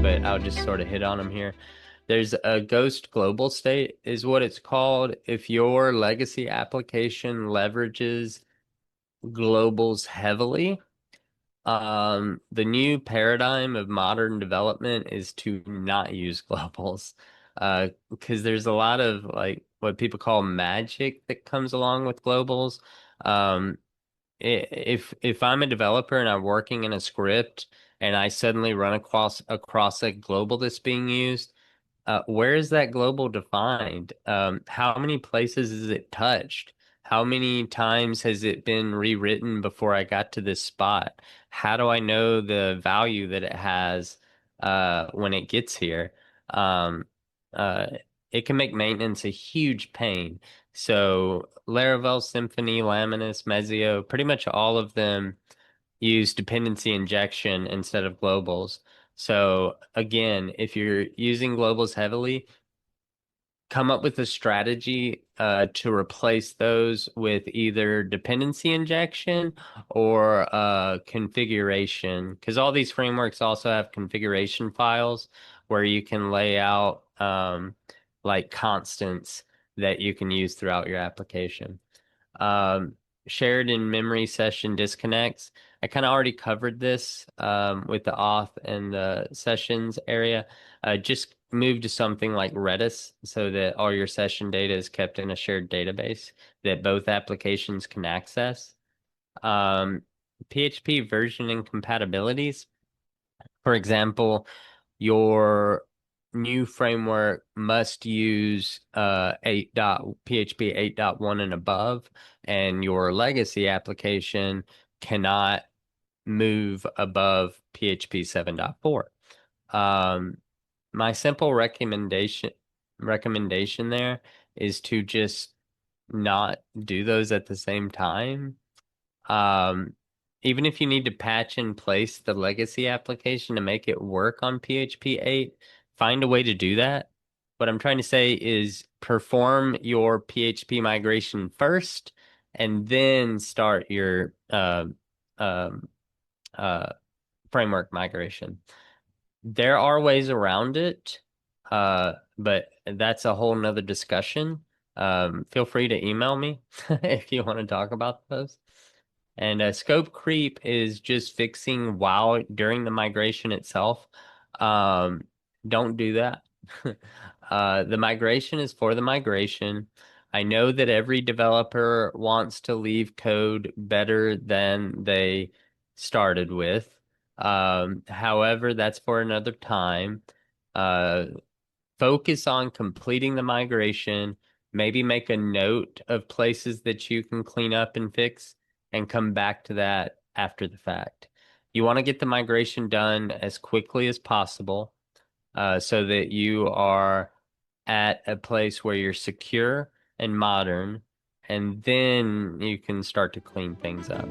but I'll just sort of hit on them here. There's a ghost global state is what it's called. If your legacy application leverages globals heavily, the new paradigm of modern development is to not use globals. Because there's a lot of like what people call magic that comes along with globals. Um, if I'm a developer and I'm working in a script and I suddenly run across a global that's being used, where is that global defined? How many places is it touched? How many times has it been rewritten before I got to this spot? How do I know the value that it has when it gets here? Um, uh, it can make maintenance a huge pain. So Laravel, Symfony, Laminas, Mezzio, pretty much all of them use dependency injection instead of globals. So again, if you're using globals heavily, come up with a strategy to replace those with either dependency injection or configuration, because all these frameworks also have configuration files where you can lay out like constants that you can use throughout your application. Um, Shared in memory session disconnects. I kind of already covered this with the auth and the sessions area. Just move to something like Redis so that all your session data is kept in a shared database that both applications can access. Um, PHP version incompatibilities. For example, your new framework must use 8 dot PHP 8.1 and above, and your legacy application cannot move above PHP 7.4. Um, my simple recommendation there is to just not do those at the same time. Um, Even if you need to patch in place the legacy application to make it work on PHP 8, find a way to do that. What I'm trying to say is perform your PHP migration first and then start your um, uh, framework migration. There are ways around it, but that's a whole nother discussion. Feel free to email me if you want to talk about those. And scope creep is just fixing while during the migration itself. Um, don't do that. The migration is for the migration. I know that every developer wants to leave code better than they started with. However, that's for another time. Uh, Focus on completing the migration, maybe make a note of places that you can clean up and fix, and come back to that after the fact. You want to get the migration done as quickly as possible, so that you are at a place where you're secure and modern, and then you can start to clean things up.